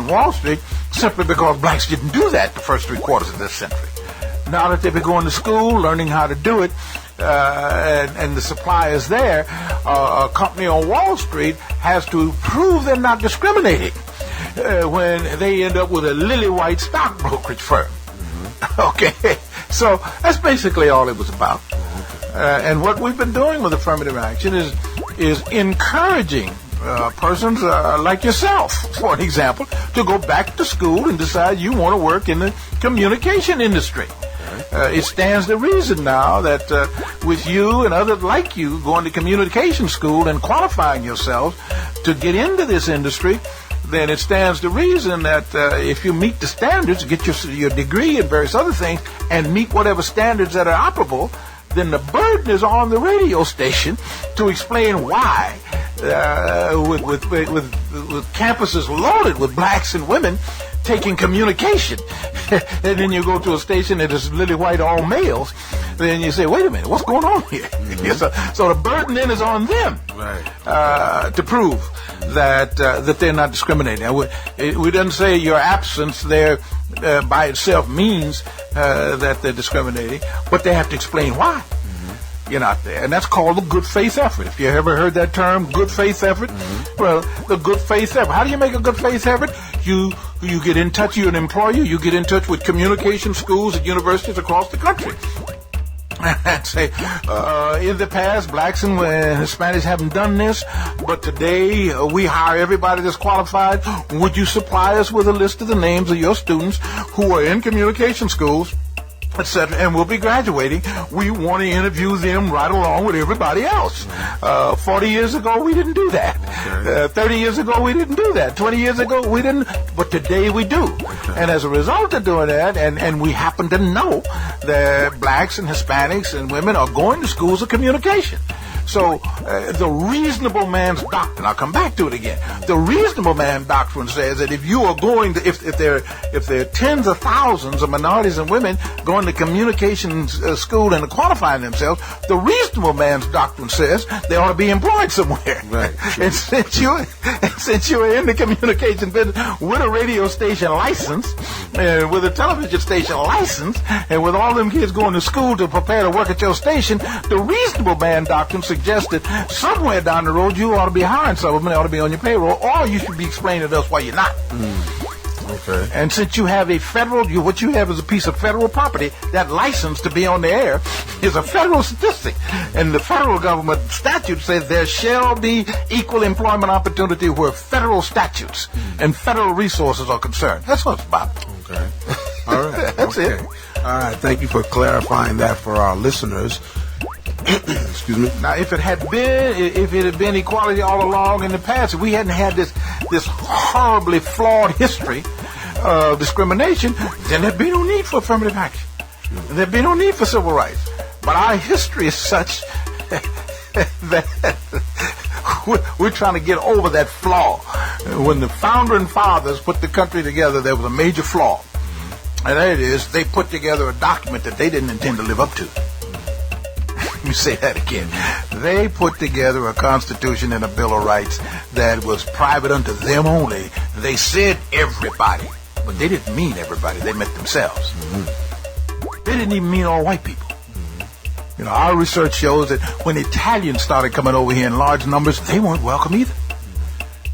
Wall Street simply because blacks didn't do that the first 3 quarters of this century. Now that they've been going to school, learning how to do it, and the supply is there, a company on Wall Street has to prove they're not discriminating when they end up with a lily white stock brokerage firm. Mm-hmm. Okay, so that's basically all it was about. And what we've been doing with affirmative action is encouraging persons like yourself, for an example, to go back to school and decide you want to work in the communication industry. It stands to reason now that with you and others like you going to communication school and qualifying yourselves to get into this industry, then it stands to reason that if you meet the standards, get your degree and various other things, and meet whatever standards that are operable, then the burden is on the radio station to explain why, with campuses loaded with blacks and women, taking communication, and then you go to a station that is lily white, all males, then you say, wait a minute, what's going on here? So the burden then is on them, to prove that they're not discriminating. We didn't say your absence there by itself means that they're discriminating, but they have to explain why you're not there. And that's called a good faith effort. If you ever heard that term, good faith effort, well, the good faith effort. How do you make a good faith effort? You get in touch, you're an employer, you get in touch with communication schools and universities across the country. And say, in the past, blacks and Hispanics haven't done this, but today we hire everybody that's qualified. Would you supply us with a list of the names of your students who are in communication schools, etc., and we'll be graduating? We want to interview them right along with everybody else. 40 years ago, we didn't do that. 30 years ago, we didn't do that. 20 years ago, we didn't. But today, we do. And as a result of doing that, and we happen to know that blacks and Hispanics and women are going to schools of communication. So the reasonable man's doctrine, I'll come back to it again. The reasonable man doctrine says that if you are going to, if there are tens of thousands of minorities and women going to communications school and qualifying themselves, the reasonable man's doctrine says they ought to be employed somewhere. Right. Sure. And since you're in the communication business with a radio station license, with a television station license, and with all them kids going to school to prepare to work at your station, the reasonable man doctrine suggested somewhere down the road you ought to be hiring some of them, they ought to be on your payroll, or you should be explaining to us why you're not. Okay. And since you have a federal, what you have is a piece of federal property, that license to be on the air is a federal statistic. And the federal government statute says there shall be equal employment opportunity where federal statutes and federal resources are concerned. That's what it's about. Okay. All right. That's it. All right. Thank you for clarifying that for our listeners. Excuse me. Now, if it had been equality all along in the past, if we hadn't had this horribly flawed history of discrimination, then there'd be no need for affirmative action. There'd be no need for civil rights. But our history is such that we're trying to get over that flaw. When the founding fathers put the country together, there was a major flaw. And that is, they put together a document that they didn't intend to live up to. Let me say that again. They put together a Constitution and a Bill of Rights that was private unto them only. They said everybody, but they didn't mean everybody. They meant themselves. They didn't even mean all white people. You know, our research shows that when Italians started coming over here in large numbers, they weren't welcome either.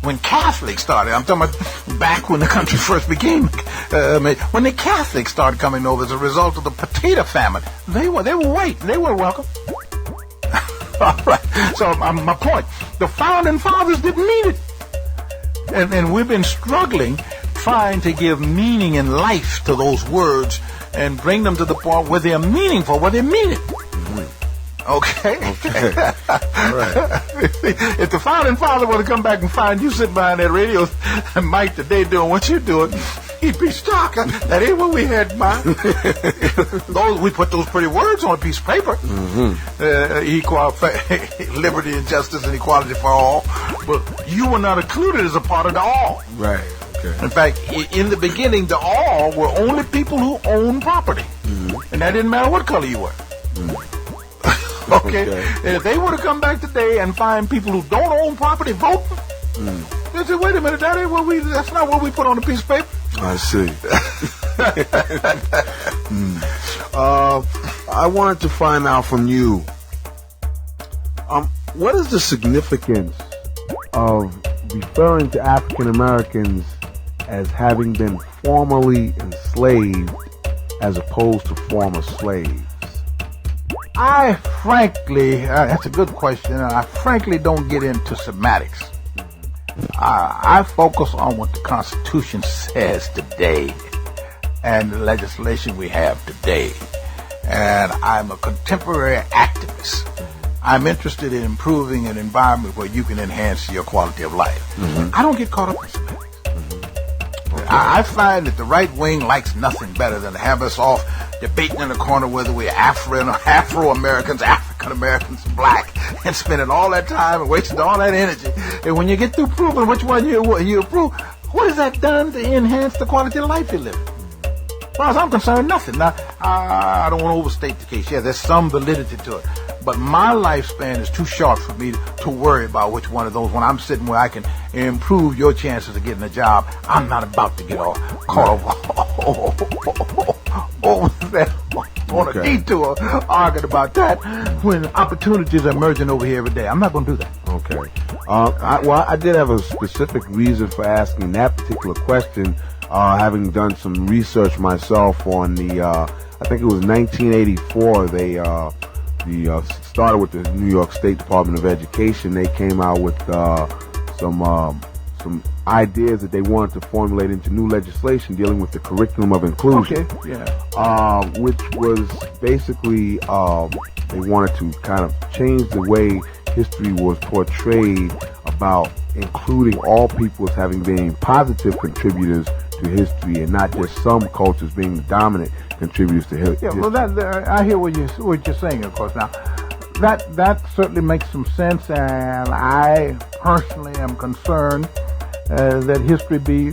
When Catholics started, I'm talking about back when the country first became, when the Catholics started coming over as a result of the potato famine, they were white. They weren't welcome. All right. So my point, the founding fathers didn't mean it. And we've been struggling trying to give meaning and life to those words and bring them to the point where they're meaningful, where they mean it. Okay. All right. If the founding father were to come back and find you sitting behind that radio mic today doing what you're doing, he'd be shocked. That ain't what we had in mind. We put those pretty words on a piece of paper. Liberty and justice and equality for all. But you were not included as a part of the all. Right. Okay. In fact, in the beginning, the all were only people who owned property. And that didn't matter what color you were. Okay. And if they were to come back today and find people who don't own property voting, they say, wait a minute, that's not what we put on a piece of paper. I see. I wanted to find out from you, what is the significance of referring to African Americans as having been formerly enslaved as opposed to former slaves? I frankly, that's a good question, and I frankly don't get into semantics. I focus on what the Constitution says today and the legislation we have today. And I'm a contemporary activist. I'm interested in improving an environment where you can enhance your quality of life. I don't get caught up in semantics. I find that the right wing likes nothing better than to have us off debating in the corner whether we're Afro-Americans, African-Americans, black, and spending all that time and wasting all that energy. And when you get through proving which one you approve, What has that done to enhance the quality of life you're living? As far as I'm concerned, nothing. Now, I don't want to overstate the case. Yeah, there's some validity to it. But my lifespan is too short for me to worry about which one of those. When I'm sitting where I can improve your chances of getting a job, I'm not about to get caught over that on a detour arguing about that when opportunities are emerging over here every day. I'm not going to do that. Okay. I did have a specific reason for asking that particular question. Having done some research myself on the, I think it was 1984, they started with the New York State Department of Education. They came out with some ideas that they wanted to formulate into new legislation dealing with the curriculum of inclusion. Okay, yeah. Which was basically they wanted to kind of change the way history was portrayed about including all people as having been positive contributors to history and not just some cultures being the dominant contributors to history. Yeah, well, I hear what you're saying, of course. Now, that certainly makes some sense, and I personally am concerned that history be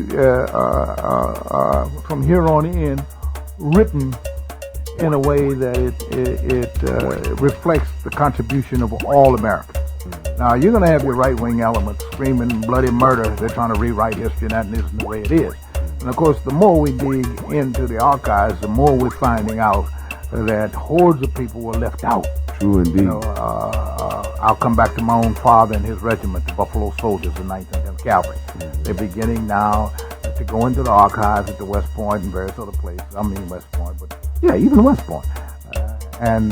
from here on in written in a way that it reflects the contribution of all Americans. Now, you're going to have your right-wing elements screaming bloody murder. They're trying to rewrite history, and that isn't the way it is. And, of course, the more we dig into the archives, the more we're finding out that hordes of people were left out. True indeed. You know, I'll come back to my own father and his regiment, the Buffalo Soldiers, the 9th and 10th Cavalry. They're beginning now to go into the archives at the West Point and various other places. I mean West Point, but yeah, even West Point. And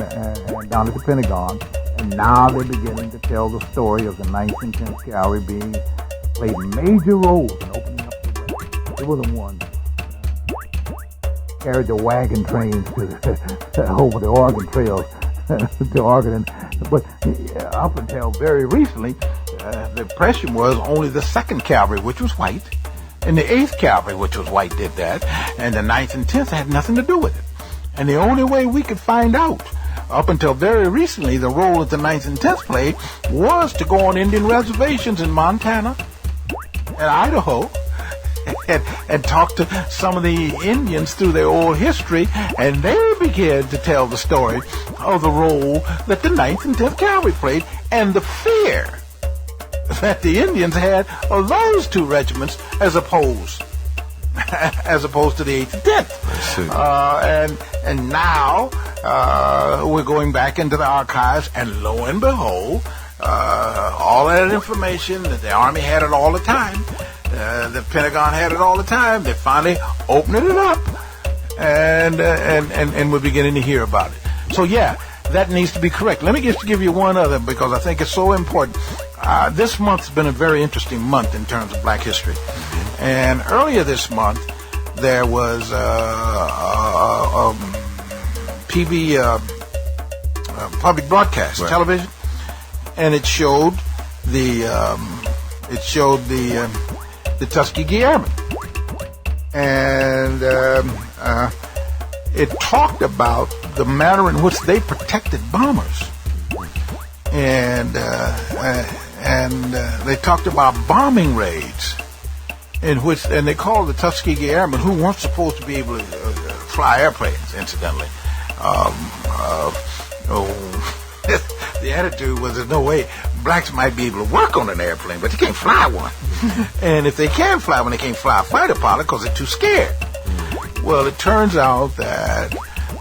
down at the Pentagon. And now they're beginning to tell the story of the 9th and 10th Cavalry played major roles in opening up the West. They were the ones carried the wagon trains over the Oregon trails to Oregon. But up until very recently, the impression was only the 2nd Cavalry, which was white, and the 8th Cavalry, which was white, did that, and the 9th and 10th had nothing to do with it. And the only way we could find out, up until very recently, the role that the 9th and 10th played was to go on Indian reservations in Montana and Idaho and talk to some of the Indians through their oral history, and they began to tell the story of the role that the 9th and 10th Cavalry played and the fear that the Indians had of those two regiments as opposed to the 8th and 10th. And now we're going back into the archives, and lo and behold, all that information that the Army had it all the time, the Pentagon had it all the time. They're finally opening it up, and we're beginning to hear about it. So yeah, that needs to be correct. Let me just give you one other, because I think it's so important. This month's been a very interesting month in terms of Black history. And earlier this month, there was PB, public broadcast television, and it showed the Tuskegee Airmen, and it talked about the manner in which they protected bombers, and they talked about bombing raids in which, and they called the Tuskegee Airmen, who weren't supposed to be able to fly airplanes, incidentally. The attitude was there's no way blacks might be able to work on an airplane, but they can't fly one. And if they can fly one, they can't fly a fighter pilot because they're too scared. Well, it turns out that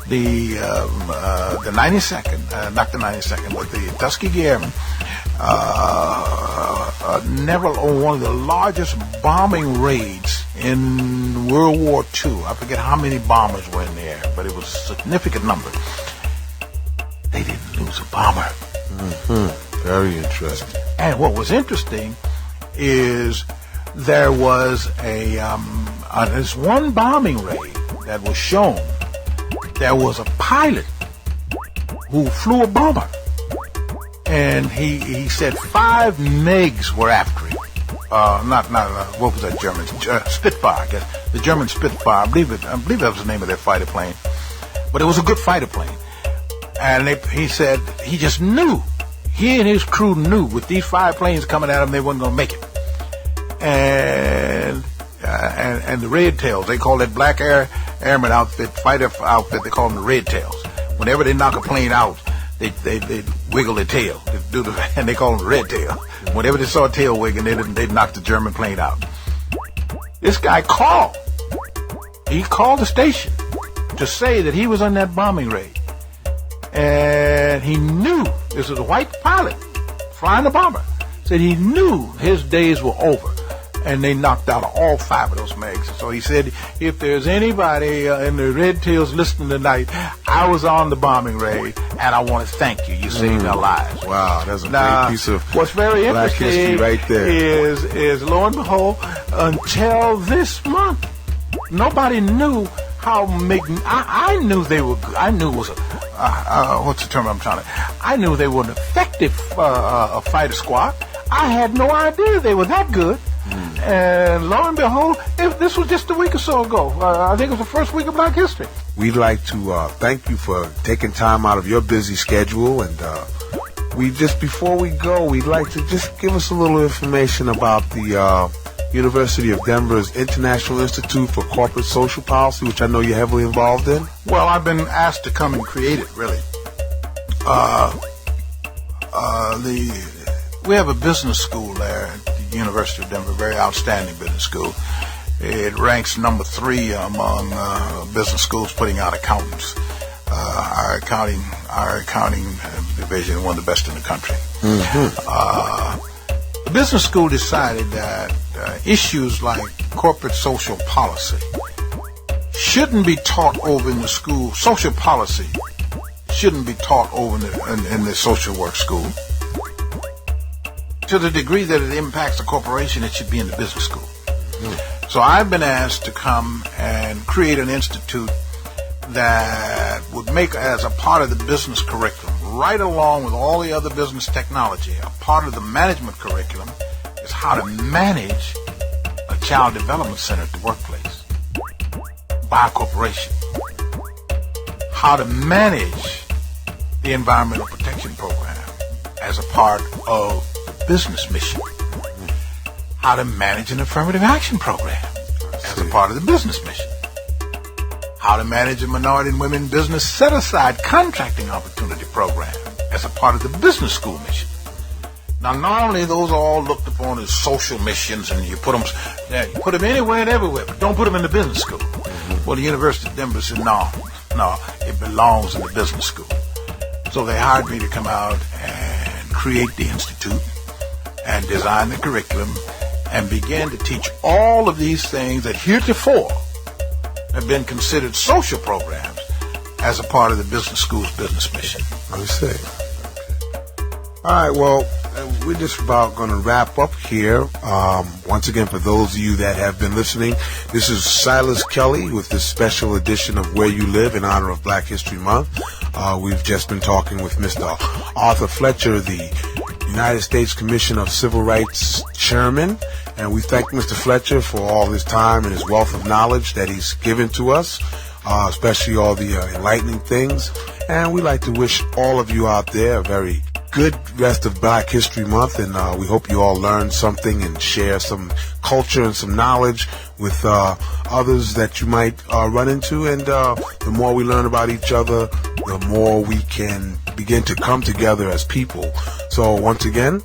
the 92nd, not the 92nd, but the Tuskegee Airmen, never on one of the largest bombing raids in World War II. I forget how many bombers were in the air, but it was a significant number. They didn't lose a bomber. Mm-hmm. Very interesting. And what was interesting is there was this one bombing raid that was shown. There was a pilot who flew a bomber, and he said 5 MiGs were after him. What was that German? Spitfire, I guess. The German Spitfire. I believe that was the name of their fighter plane. But it was a good fighter plane. And he said he just knew. He and his crew knew with these 5 planes coming at him, they weren't going to make it. And and the Red Tails. They call that black airman outfit, fighter outfit. They call them the Red Tails. Whenever they knock a plane out, they wiggle their tail. And they call them the Red Tail. Whenever they saw a tail wiggling, they'd knock the German plane out. This guy called. He called the station to say that he was on that bombing raid. And he knew, this was a white pilot flying the bomber, said he knew his days were over. And they knocked out all 5 of those mags. So he said, if there's anybody in the Red Tails listening tonight, I was on the bombing raid, and I want to thank you. You saved our lives. Wow, that's a great piece of what's very black interesting history right there. Is lo and behold, until this month, nobody knew how I knew they were. I knew it was what's the term I'm trying to? I knew they were an effective fighter squad. I had no idea they were that good. And lo and behold, this was just a week or so ago. I think it was the first week of Black History. We'd like to thank you for taking time out of your busy schedule. And before we go, we'd like to just give us a little information about the University of Denver's International Institute for Corporate Social Policy, which I know you're heavily involved in. Well, I've been asked to come and create it, really. We have a business school there at the University of Denver, very outstanding business school. It ranks number 3 among business schools putting out accountants. Our accounting division is one of the best in the country. The business school decided that issues like corporate social policy shouldn't be taught over in the school. Social policy shouldn't be taught over in the social work school. To the degree that it impacts the corporation, it should be in the business school. So I've been asked to come and create an institute that would make, as a part of the business curriculum, right along with all the other business technology, a part of the management curriculum is how to manage a child development center at the workplace by a corporation. How to manage the environmental protection program as a part of business mission. How to manage an affirmative action program as a part of the business mission. How to manage a minority and women business set-aside contracting opportunity program as a part of the business school mission. Now, normally those are all looked upon as social missions, and you put them anywhere and everywhere, but don't put them in the business school. Well, the University of Denver said, no, it belongs in the business school. So they hired me to come out and create the institute and design the curriculum and began to teach all of these things that heretofore have been considered social programs as a part of the business school's business mission. I see. All right, well, we're just about going to wrap up here. Once again, for those of you that have been listening, this is Silas Kelly with this special edition of Where You Live in honor of Black History Month. We've just been talking with Mr. Arthur Fletcher, the United States Commission of Civil Rights Chairman, and we thank Mr. Fletcher for all his time and his wealth of knowledge that he's given to us, especially all the enlightening things. And we'd like to wish all of you out there a very good rest of Black History Month, and we hope you all learn something and share some culture and some knowledge with others that you might run into. And the more we learn about each other, the more we can begin to come together as people. So once again,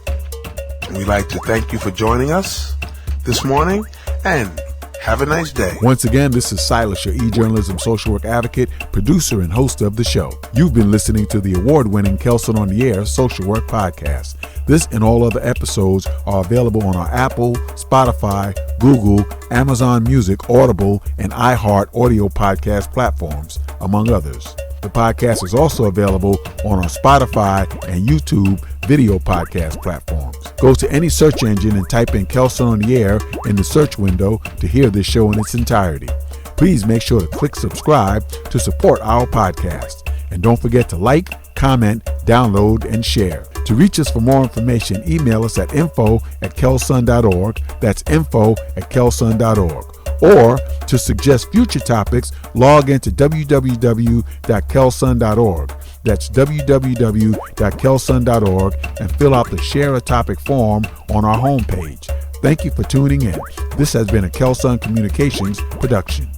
we'd like to thank you for joining us this morning, and have a nice day. Once again, this is Silas, your e-journalism social work advocate, producer and host of the show. You've been listening to the award-winning Kelsunn-on-the-Air social work podcast. This and all other episodes are available on our Apple, Spotify, Google, Amazon Music, Audible, and iHeart audio podcast platforms, among others. The podcast is also available on our Spotify and YouTube video podcast platforms. Go to any search engine and type in Kelsunn-on-the-Air in the search window to hear this show in its entirety. Please make sure to click subscribe to support our podcast. And don't forget to like, comment, download, and share. To reach us for more information, email us at info@kelsunn.org. That's info@kelsunn.org. Or to suggest future topics, log into www.kelsunn.org. That's www.kelsunn.org and fill out the Share a Topic form on our homepage. Thank you for tuning in. This has been a Kelsunn Communications production.